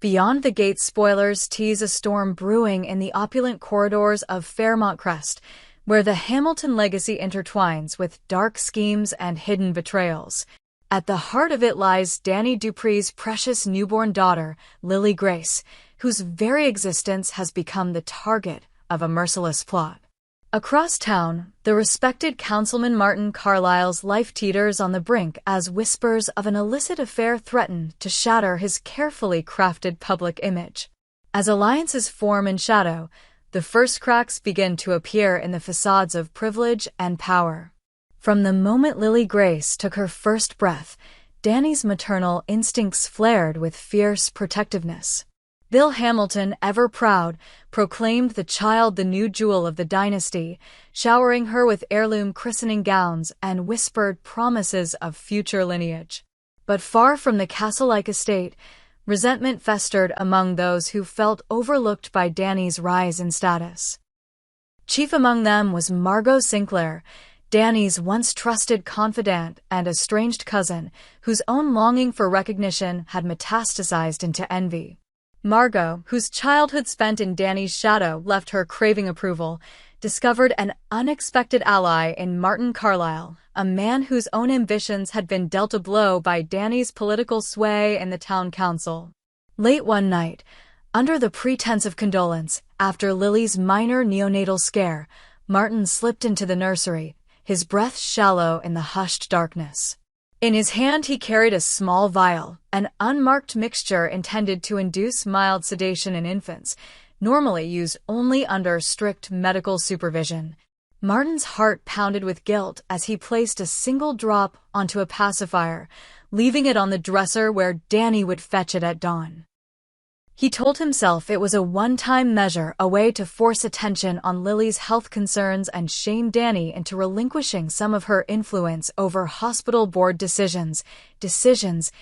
Beyond the gate, spoilers tease a storm brewing in the opulent corridors of Fairmont Crest, where the Hamilton legacy intertwines with dark schemes and hidden betrayals. At the heart of it lies Dani Dupree's precious newborn daughter, Lily Grace, whose very existence has become the target of a merciless plot. Across town, the respected Councilman Martin Carlisle's life teeters on the brink as whispers of an illicit affair threaten to shatter his carefully crafted public image. As alliances form in shadow, the first cracks begin to appear in the facades of privilege and power. From the moment Lily Grace took her first breath, Dani's maternal instincts flared with fierce protectiveness. Bill Hamilton, ever proud, proclaimed the child the new jewel of the dynasty, showering her with heirloom christening gowns and whispered promises of future lineage. But far from the castle-like estate, resentment festered among those who felt overlooked by Dani's rise in status. Chief among them was Margot Sinclair, Dani's once trusted confidant and estranged cousin, whose own longing for recognition had metastasized into envy. Margot, whose childhood spent in Dani's shadow left her craving approval, discovered an unexpected ally in Martin Carlisle, a man whose own ambitions had been dealt a blow by Dani's political sway in the town council. Late one night, under the pretense of condolence, after Lily's minor neonatal scare, Martin slipped into the nursery, his breath shallow in the hushed darkness. In his hand he carried a small vial, an unmarked mixture intended to induce mild sedation in infants, normally used only under strict medical supervision. Martin's heart pounded with guilt as he placed a single drop onto a pacifier, leaving it on the dresser where Dani would fetch it at dawn. He told himself it was a one-time measure, a way to force attention on Lily's health concerns and shame Dani into relinquishing some of her influence over hospital board decisions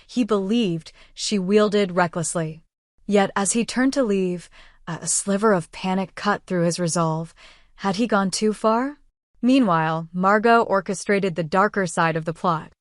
he believed she wielded recklessly. Yet as he turned to leave, a sliver of panic cut through his resolve. Had he gone too far? Meanwhile, Margot orchestrated the darker side of the plot.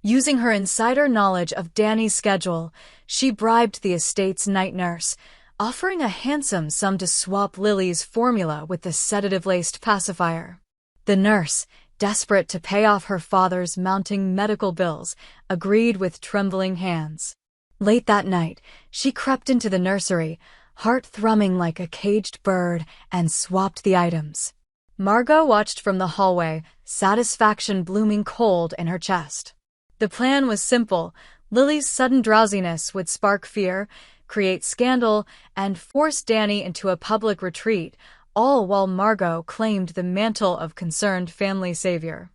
Using her insider knowledge of Dani's schedule, she bribed the estate's night nurse, offering a handsome sum to swap Lily's formula with the sedative-laced pacifier. The nurse, desperate to pay off her father's mounting medical bills, agreed with trembling hands. Late that night, she crept into the nursery, heart thrumming like a caged bird, and swapped the items. Margot watched from the hallway, satisfaction blooming cold in her chest. The plan was simple. Lily's sudden drowsiness would spark fear, create scandal, and force Dani into a public retreat, all while Margot claimed the mantle of concerned family savior.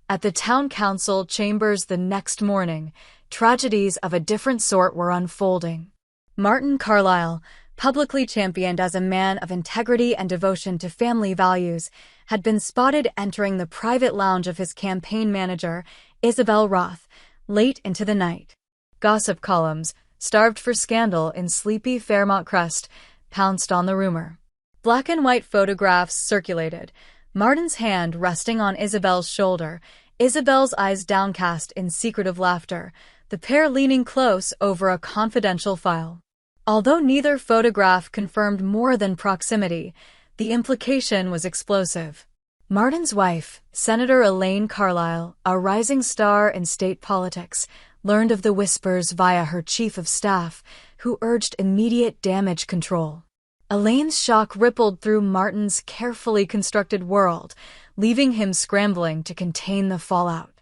At the town council chambers the next morning, tragedies of a different sort were unfolding. Martin Carlisle, publicly championed as a man of integrity and devotion to family values, had been spotted entering the private lounge of his campaign manager, Isabel Roth, late into the night. Gossip columns, starved for scandal in sleepy Fairmont Crest, pounced on the rumor. Black and white photographs circulated, Martin's hand resting on Isabel's shoulder, Isabel's eyes downcast in secretive laughter, the pair leaning close over a confidential file. Although neither photograph confirmed more than proximity, the implication was explosive. Martin's wife, Senator Elaine Carlisle, a rising star in state politics, learned of the whispers via her chief of staff, who urged immediate damage control. Elaine's shock rippled through Martin's carefully constructed world, leaving him scrambling to contain the fallout.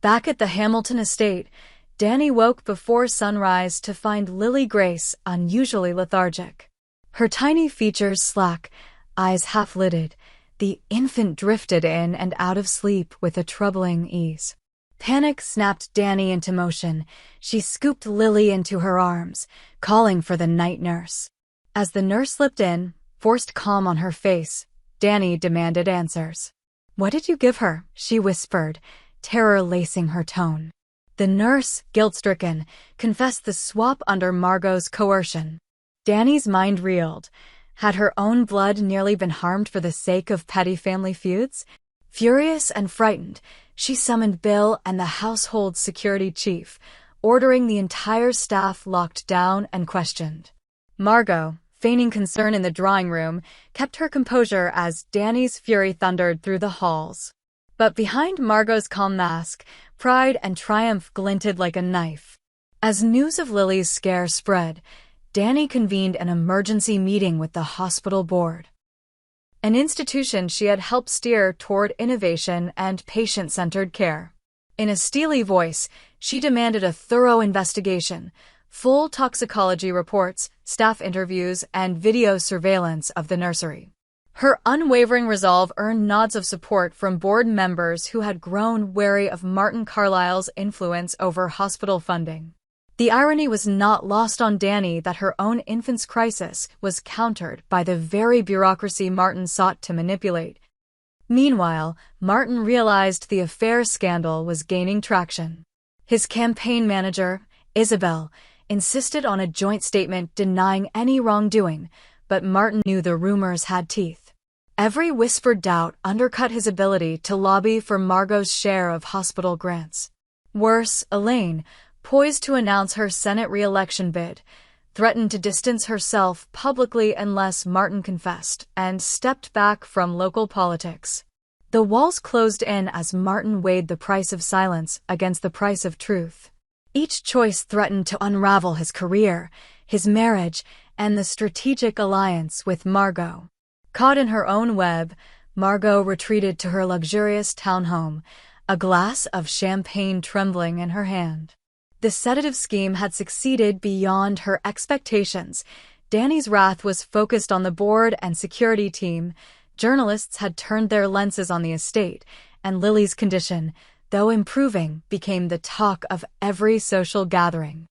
Back at the Hamilton estate, Dani woke before sunrise to find Lily Grace unusually lethargic. Her tiny features slack, eyes half-lidded, the infant drifted in and out of sleep with a troubling ease. Panic snapped Dani into motion. She scooped Lily into her arms, calling for the night nurse. As the nurse slipped in, forced calm on her face, Dani demanded answers. "What did you give her?" she whispered, terror lacing her tone. The nurse, guilt-stricken, confessed the swap under Margot's coercion. Dani's mind reeled. Had her own blood nearly been harmed for the sake of petty family feuds? Furious and frightened, she summoned Bill and the household security chief, ordering the entire staff locked down and questioned. Margot, feigning concern in the drawing room, kept her composure as Dani's fury thundered through the halls. But behind Margot's calm mask, pride and triumph glinted like a knife. As news of Lily's scare spread, Dani convened an emergency meeting with the hospital board, an institution she had helped steer toward innovation and patient-centered care. In a steely voice, she demanded a thorough investigation, full toxicology reports, staff interviews, and video surveillance of the nursery. Her unwavering resolve earned nods of support from board members who had grown wary of Martin Carlisle's influence over hospital funding. The irony was not lost on Dani that her own infant's crisis was countered by the very bureaucracy Martin sought to manipulate. Meanwhile, Martin realized the affair scandal was gaining traction. His campaign manager, Isabel, insisted on a joint statement denying any wrongdoing, but Martin knew the rumors had teeth. Every whispered doubt undercut his ability to lobby for Margot's share of hospital grants. Worse, Elaine, poised to announce her Senate re-election bid, threatened to distance herself publicly unless Martin confessed, and stepped back from local politics. The walls closed in as Martin weighed the price of silence against the price of truth. Each choice threatened to unravel his career, his marriage, and the strategic alliance with Margot. Caught in her own web, Margot retreated to her luxurious townhome, a glass of champagne trembling in her hand. The sedative scheme had succeeded beyond her expectations. Dani's wrath was focused on the board and security team. Journalists had turned their lenses on the estate, and Lily's condition, though improving, became the talk of every social gathering.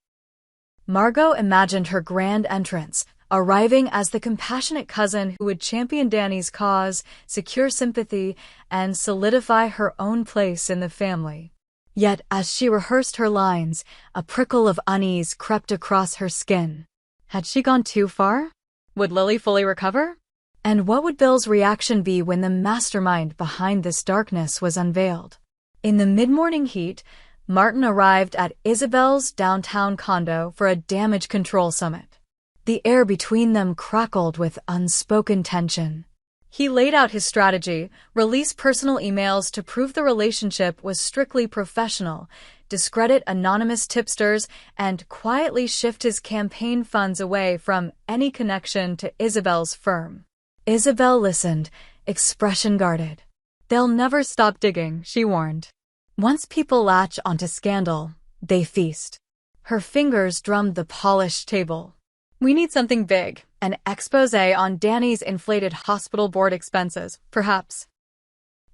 Margot imagined her grand entrance, arriving as the compassionate cousin who would champion Dani's cause, secure sympathy, and solidify her own place in the family. Yet, as she rehearsed her lines, a prickle of unease crept across her skin. Had she gone too far? Would Lily fully recover? And what would Bill's reaction be when the mastermind behind this darkness was unveiled? In the mid-morning heat, Martin arrived at Isabel's downtown condo for a damage control summit. The air between them crackled with unspoken tension. He laid out his strategy, release personal emails to prove the relationship was strictly professional, discredit anonymous tipsters, and quietly shift his campaign funds away from any connection to Isabel's firm. Isabel listened, expression guarded. They'll never stop digging, she warned. Once people latch onto scandal, they feast. Her fingers drummed the polished table. We need something big, an expose on Dani's inflated hospital board expenses, perhaps.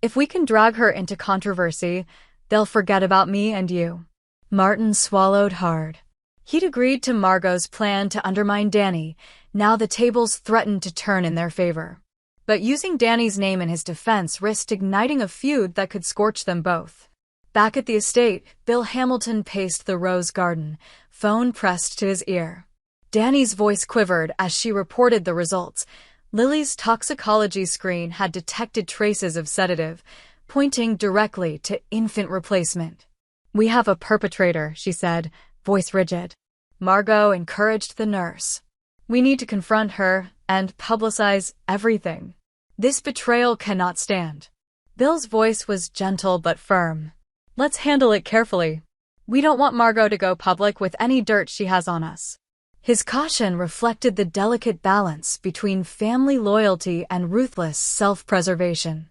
If we can drag her into controversy, they'll forget about me and you. Martin swallowed hard. He'd agreed to Margot's plan to undermine Dani. Now the tables threatened to turn in their favor. But using Dani's name in his defense risked igniting a feud that could scorch them both. Back at the estate, Bill Hamilton paced the rose garden, phone pressed to his ear. Dani's voice quivered as she reported the results. Lily's toxicology screen had detected traces of sedative, pointing directly to infant replacement. We have a perpetrator, she said, voice rigid. Margot encouraged the nurse. We need to confront her and publicize everything. This betrayal cannot stand. Bill's voice was gentle but firm. Let's handle it carefully. We don't want Margot to go public with any dirt she has on us. His caution reflected the delicate balance between family loyalty and ruthless self-preservation.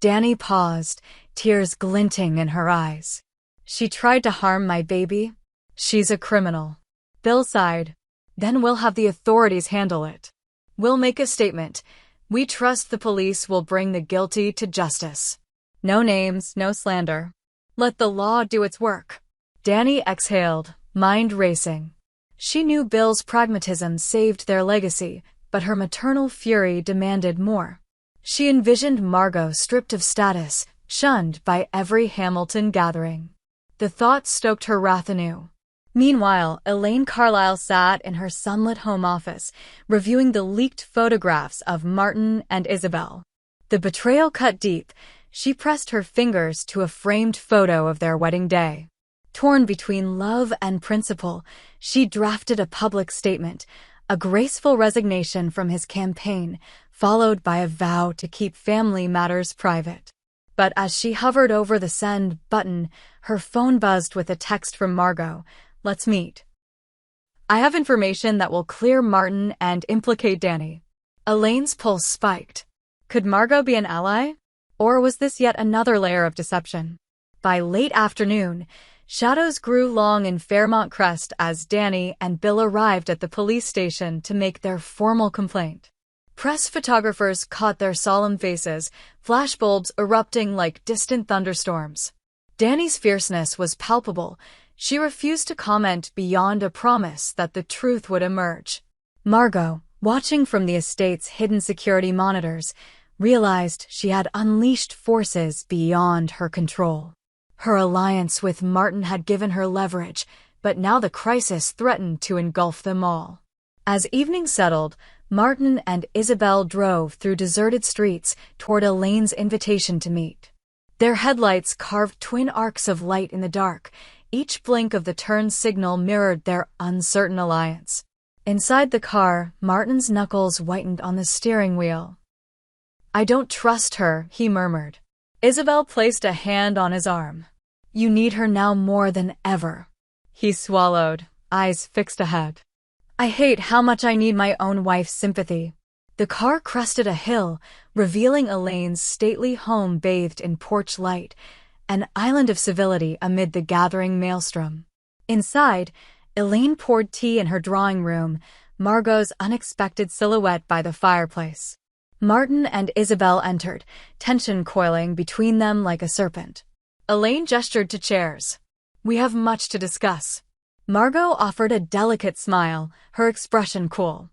Dani paused, tears glinting in her eyes. She tried to harm my baby? She's a criminal. Bill sighed. Then we'll have the authorities handle it. We'll make a statement. We trust the police will bring the guilty to justice. No names, no slander. Let the law do its work. Dani exhaled, mind racing. She knew Bill's pragmatism saved their legacy, but her maternal fury demanded more. She envisioned Margot stripped of status, shunned by every Hamilton gathering. The thought stoked her wrath anew. Meanwhile, Elaine Carlisle sat in her sunlit home office, reviewing the leaked photographs of Martin and Isabel. The betrayal cut deep. She pressed her fingers to a framed photo of their wedding day. Torn between love and principle, she drafted a public statement, a graceful resignation from his campaign, followed by a vow to keep family matters private. But as she hovered over the send button, her phone buzzed with a text from Margot. "Let's meet. I have information that will clear Martin and implicate Dani." Elaine's pulse spiked. Could Margot be an ally? Or was this yet another layer of deception? By late afternoon, shadows grew long in Fairmont Crest as Dani and Bill arrived at the police station to make their formal complaint. Press photographers caught their solemn faces, flashbulbs erupting like distant thunderstorms. Dani's fierceness was palpable. She refused to comment beyond a promise that the truth would emerge. Margot, watching from the estate's hidden security monitors, realized she had unleashed forces beyond her control. Her alliance with Martin had given her leverage, but now the crisis threatened to engulf them all. As evening settled, Martin and Isabel drove through deserted streets toward Elaine's invitation to meet. Their headlights carved twin arcs of light in the dark. Each blink of the turn signal mirrored their uncertain alliance. Inside the car, Martin's knuckles whitened on the steering wheel. "I don't trust her," he murmured. Isabel placed a hand on his arm. "You need her now more than ever." He swallowed, eyes fixed ahead. "I hate how much I need my own wife's sympathy." The car crested a hill, revealing Elaine's stately home bathed in porch light, an island of civility amid the gathering maelstrom. Inside, Elaine poured tea in her drawing room, Margot's unexpected silhouette by the fireplace. Martin and Isabel entered, tension coiling between them like a serpent. Elaine gestured to chairs. "We have much to discuss." Margot offered a delicate smile, her expression cool.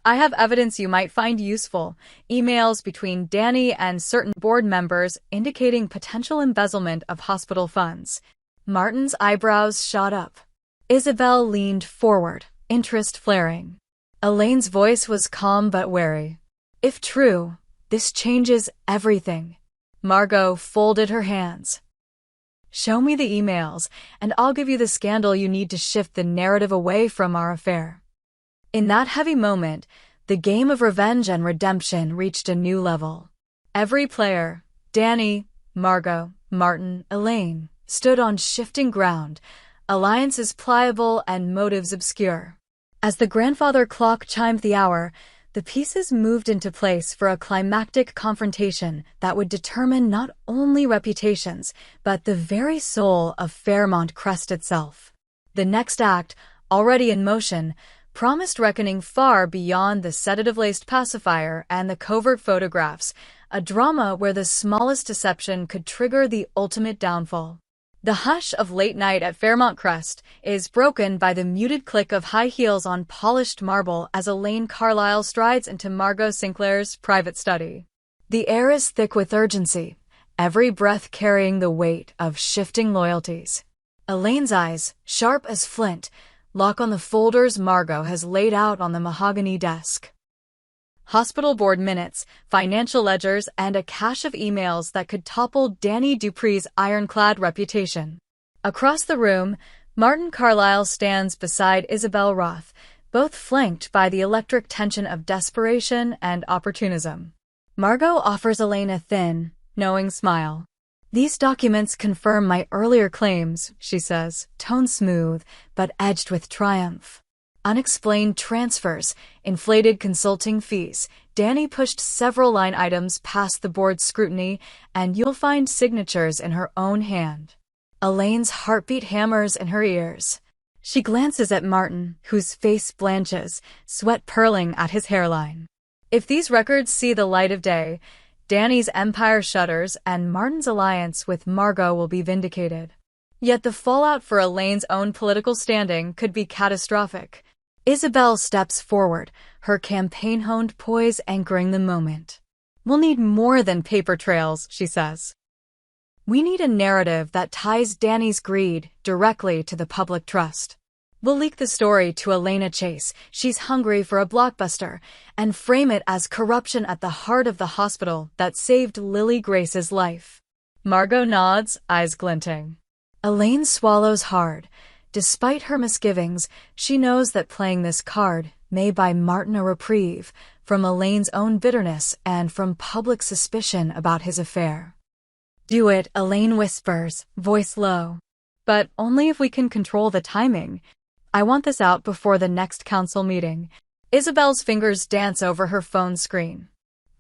"I have evidence you might find useful, emails between Dani and certain board members indicating potential embezzlement of hospital funds." Martin's eyebrows shot up. Isabel leaned forward, interest flaring. Elaine's voice was calm but wary. "If true, this changes everything." Margot folded her hands. "Show me the emails, and I'll give you the scandal you need to shift the narrative away from our affair." In that heavy moment, the game of revenge and redemption reached a new level. Every player, Dani, Margot, Martin, Elaine, stood on shifting ground, alliances pliable and motives obscure. As the grandfather clock chimed the hour, the pieces moved into place for a climactic confrontation that would determine not only reputations, but the very soul of Fairmont Crest itself. The next act, already in motion, promised reckoning far beyond the sedative-laced pacifier and the covert photographs, a drama where the smallest deception could trigger the ultimate downfall. The hush of late night at Fairmont Crest is broken by the muted click of high heels on polished marble as Elaine Carlisle strides into Margot Sinclair's private study. The air is thick with urgency, every breath carrying the weight of shifting loyalties. Elaine's eyes, sharp as flint, lock on the folders Margot has laid out on the mahogany desk. Hospital board minutes, financial ledgers, and a cache of emails that could topple Dani Dupree's ironclad reputation. Across the room, Martin Carlisle stands beside Isabel Roth, both flanked by the electric tension of desperation and opportunism. Margot offers Elaine a thin, knowing smile. "These documents confirm my earlier claims," she says, tone smooth, but edged with triumph. Unexplained transfers, inflated consulting fees. Dani pushed several line items past the board's scrutiny, and you'll find signatures in her own hand. Elaine's heartbeat hammers in her ears. She glances at Martin, whose face blanches, sweat purling at his hairline. If these records see the light of day, Dani's empire shudders and Martin's alliance with Margot will be vindicated. Yet the fallout for Elaine's own political standing could be catastrophic. Isabel steps forward, her campaign-honed poise anchoring the moment. "We'll need more than paper trails," she says. "We need a narrative that ties Dani's greed directly to the public trust. We'll leak the story to Elena Chase, she's hungry for a blockbuster, and frame it as corruption at the heart of the hospital that saved Lily Grace's life." Margot nods, eyes glinting. Elaine swallows hard. Despite her misgivings, she knows that playing this card may buy Martin a reprieve from Elaine's own bitterness and from public suspicion about his affair. "Do it," Elaine whispers, voice low. "But only if we can control the timing. I want this out before the next council meeting." Isabel's fingers dance over her phone screen.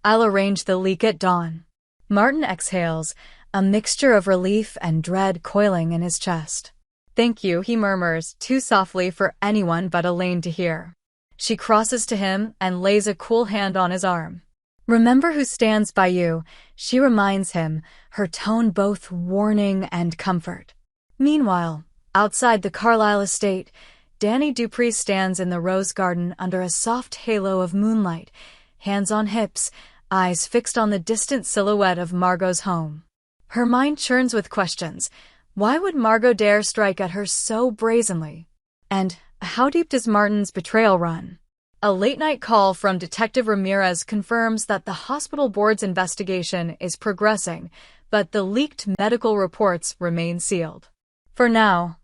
"I'll arrange the leak at dawn." Martin exhales, a mixture of relief and dread coiling in his chest. "Thank you," he murmurs, too softly for anyone but Elaine to hear. She crosses to him and lays a cool hand on his arm. "Remember who stands by you," she reminds him, her tone both warning and comfort. Meanwhile, outside the Carlisle estate, Dani Dupree stands in the rose garden under a soft halo of moonlight, hands on hips, eyes fixed on the distant silhouette of Margot's home. Her mind churns with questions. Why would Margot dare strike at her so brazenly? And how deep does Martin's betrayal run? A late-night call from Detective Ramirez confirms that the hospital board's investigation is progressing, but the leaked medical reports remain sealed. For now,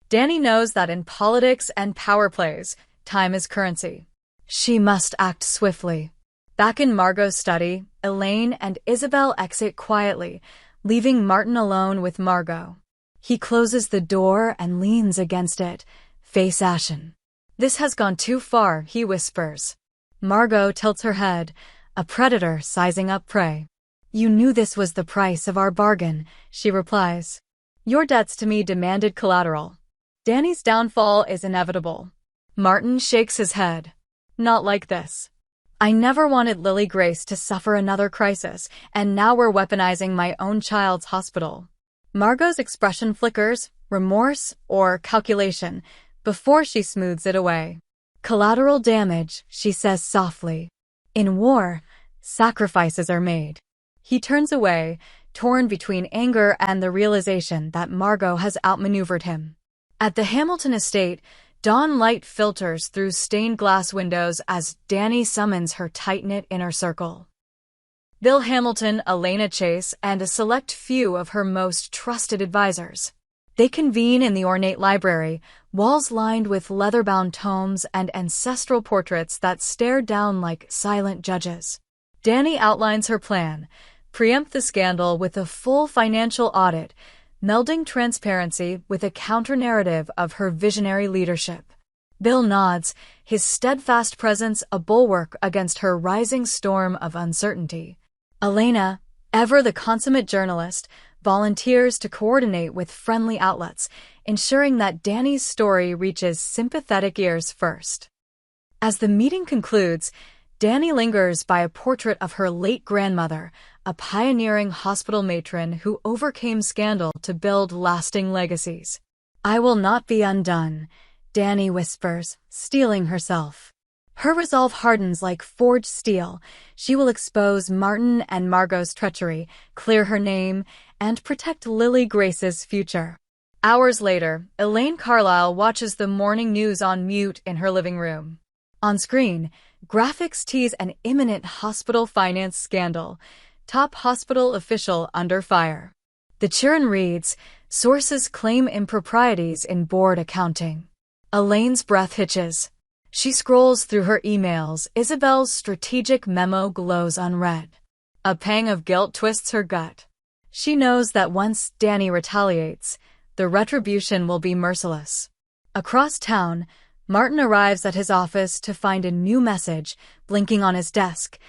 Dani knows that in politics and power plays, time is currency. She must act swiftly. Back in Margot's study, Elaine and Isabel exit quietly, leaving Martin alone with Margot. He closes the door and leans against it, face ashen. "This has gone too far," he whispers. Margot tilts her head, a predator sizing up prey. "You knew this was the price of our bargain," she replies. "Your debts to me demanded collateral. Dani's downfall is inevitable." Martin shakes his head. "Not like this. I never wanted Lily Grace to suffer another crisis, and now we're weaponizing my own child's hospital." Margot's expression flickers, remorse or calculation, before she smooths it away. "Collateral damage," she says softly. "In war, sacrifices are made." He turns away, torn between anger and the realization that Margot has outmaneuvered him. At the Hamilton estate, dawn light filters through stained glass windows as Dani summons her tight-knit inner circle. Bill Hamilton, Elena Chase, and a select few of her most trusted advisors. They convene in the ornate library, walls lined with leather-bound tomes and ancestral portraits that stare down like silent judges. Dani outlines her plan: preempt the scandal with a full financial audit, melding transparency with a counter-narrative of her visionary leadership. Bill nods, his steadfast presence a bulwark against her rising storm of uncertainty. Elena, ever the consummate journalist, volunteers to coordinate with friendly outlets, ensuring that Dani's story reaches sympathetic ears first. As the meeting concludes, Dani lingers by a portrait of her late grandmother, a pioneering hospital matron who overcame scandal to build lasting legacies. "I will not be undone," Dani whispers, steeling herself. Her resolve hardens like forged steel. She will expose Martin and Margot's treachery, clear her name, and protect Lily Grace's future. Hours later, Elaine Carlisle watches the morning news on mute in her living room. On screen, graphics tease an imminent hospital finance scandal. Top hospital official under fire. The churn reads, "Sources claim improprieties in board accounting." Elaine's breath hitches. She scrolls through her emails. Isabel's strategic memo glows unread. A pang of guilt twists her gut. She knows that once Dani retaliates, the retribution will be merciless. Across town, Martin arrives at his office to find a new message blinking on his desk.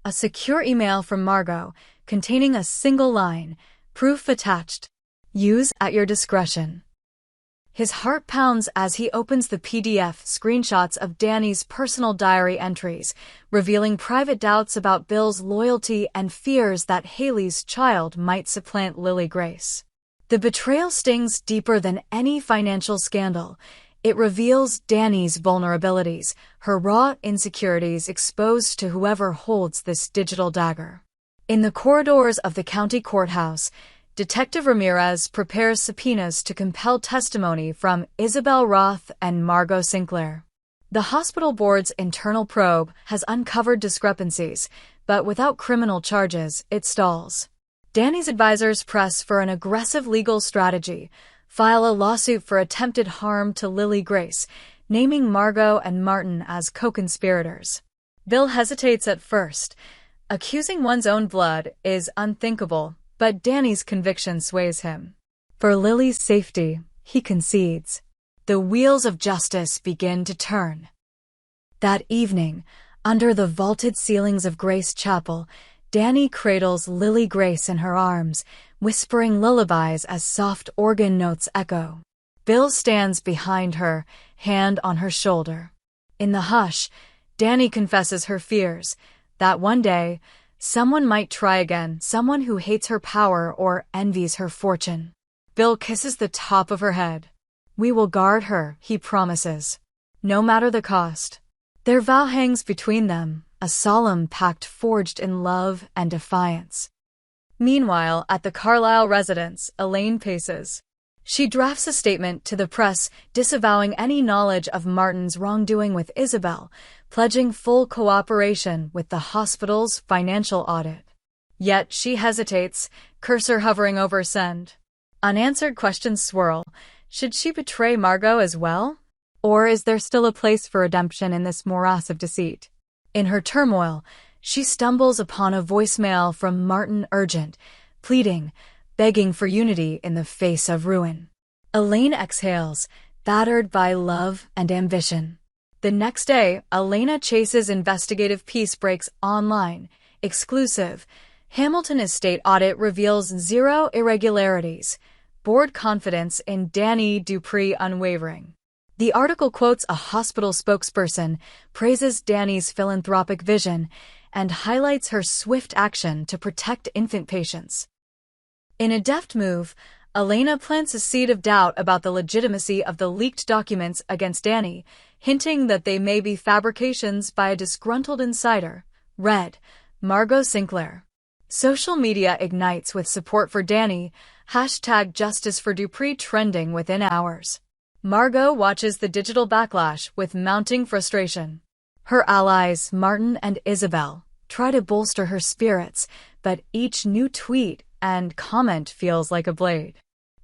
A secure email from Margot, containing a single line, "Proof attached. Use at your discretion." His heart pounds as he opens the PDF screenshots of Dani's personal diary entries, revealing private doubts about Bill's loyalty and fears that Haley's child might supplant Lily Grace. The betrayal stings deeper than any financial scandal. It reveals Dani's vulnerabilities, her raw insecurities exposed to whoever holds this digital dagger. In the corridors of the county courthouse, Detective Ramirez prepares subpoenas to compel testimony from Isabel Roth and Margot Sinclair. The hospital board's internal probe has uncovered discrepancies, but without criminal charges, it stalls. Dani's advisors press for an aggressive legal strategy, file a lawsuit for attempted harm to Lily Grace, naming Margot and Martin as co-conspirators. Bill hesitates at first. Accusing one's own blood is unthinkable, but Dani's conviction sways him. For Lily's safety, he concedes. The wheels of justice begin to turn. That evening, under the vaulted ceilings of Grace Chapel, Dani cradles Lily Grace in her arms, whispering lullabies as soft organ notes echo. Bill stands behind her, hand on her shoulder. In the hush, Dani confesses her fears, that one day, someone might try again, someone who hates her power or envies her fortune. Bill kisses the top of her head. We will guard her, he promises. No matter the cost. Their vow hangs between them, a solemn pact forged in love and defiance. Meanwhile, at the Carlisle residence, Elaine paces. She drafts a statement to the press disavowing any knowledge of Martin's wrongdoing with Isabel, pledging full cooperation with the hospital's financial audit. Yet she hesitates, cursor hovering over send. Unanswered questions swirl. Should she betray Margot as well? Or is there still a place for redemption in this morass of deceit? In her turmoil, she stumbles upon a voicemail from Martin, urgent, pleading, begging for unity in the face of ruin. Elaine exhales, battered by love and ambition. The next day, Elena Chase's investigative piece breaks online. Exclusive. Hamilton Estate audit reveals 0 irregularities. Board confidence in Dani Dupree unwavering. The article quotes a hospital spokesperson, praises Dani's philanthropic vision, and highlights her swift action to protect infant patients. In a deft move, Elena plants a seed of doubt about the legitimacy of the leaked documents against Dani, hinting that they may be fabrications by a disgruntled insider. Read, Margot Sinclair. Social media ignites with support for Dani, #JusticeForDupree trending within hours. Margot watches the digital backlash with mounting frustration. Her allies, Martin and Isabel, try to bolster her spirits, but each new tweet and comment feels like a blade.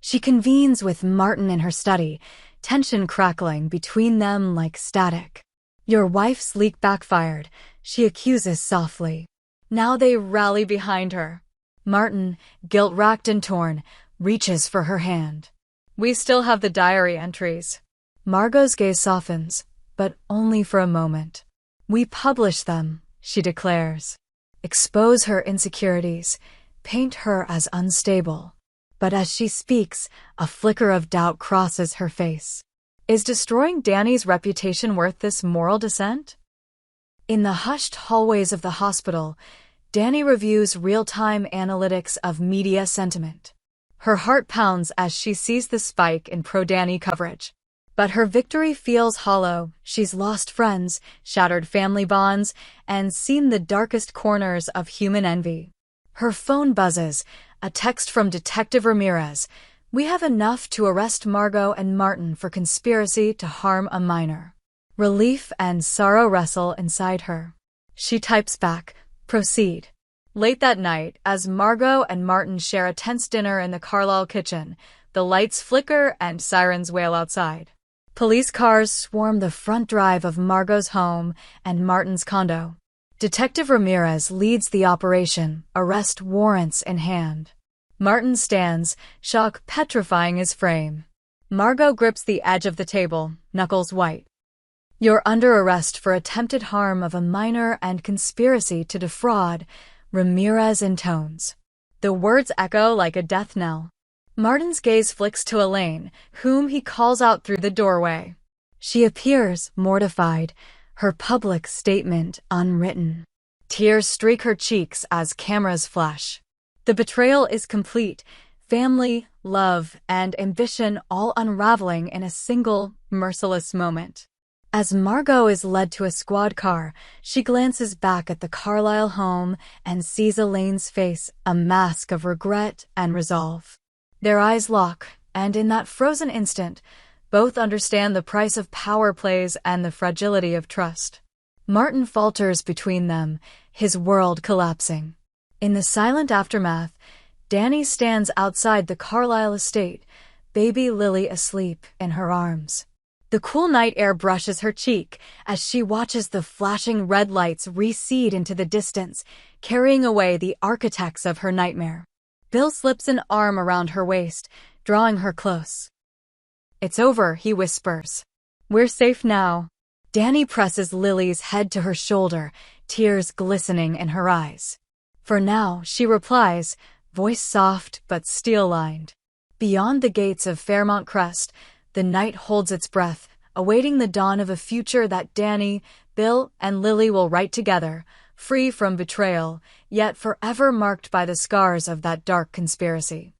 She convenes with Martin in her study, tension crackling between them like static. Your wife's leak backfired, she accuses softly. Now they rally behind her. Martin, guilt-racked and torn, reaches for her hand. We still have the diary entries. Margot's gaze softens, but only for a moment. We publish them, she declares. Expose her insecurities, paint her as unstable. But as she speaks, a flicker of doubt crosses her face. Is destroying Dani's reputation worth this moral descent? In the hushed hallways of the hospital, Dani reviews real-time analytics of media sentiment. Her heart pounds as she sees the spike in pro-Dani coverage. But her victory feels hollow. She's lost friends, shattered family bonds, and seen the darkest corners of human envy. Her phone buzzes, a text from Detective Ramirez. We have enough to arrest Margot and Martin for conspiracy to harm a minor. Relief and sorrow wrestle inside her. She types back, proceed. Late that night, as Margot and Martin share a tense dinner in the Carlisle kitchen, the lights flicker and sirens wail outside. Police cars swarm the front drive of Margot's home and Martin's condo. Detective Ramirez leads the operation, arrest warrants in hand. Martin stands, shock petrifying his frame. Margot grips the edge of the table, knuckles white. You're under arrest for attempted harm of a minor and conspiracy to defraud, Ramirez intones. The words echo like a death knell. Martin's gaze flicks to Elaine, whom he calls out through the doorway. She appears mortified, her public statement unwritten. Tears streak her cheeks as cameras flash. The betrayal is complete, family, love, and ambition all unraveling in a single, merciless moment. As Margot is led to a squad car, she glances back at the Carlisle home and sees Elaine's face, a mask of regret and resolve. Their eyes lock, and in that frozen instant, both understand the price of power plays and the fragility of trust. Martin falters between them, his world collapsing. In the silent aftermath, Dani stands outside the Carlisle estate, baby Lily asleep in her arms. The cool night air brushes her cheek as she watches the flashing red lights recede into the distance, carrying away the architects of her nightmare. Bill slips an arm around her waist, drawing her close. "It's over," he whispers. "We're safe now." Dani presses Lily's head to her shoulder, tears glistening in her eyes. "For now," she replies, voice soft but steel-lined. Beyond the gates of Fairmont Crest, the night holds its breath, awaiting the dawn of a future that Dani, Bill, and Lily will write together, free from betrayal, yet forever marked by the scars of that dark conspiracy.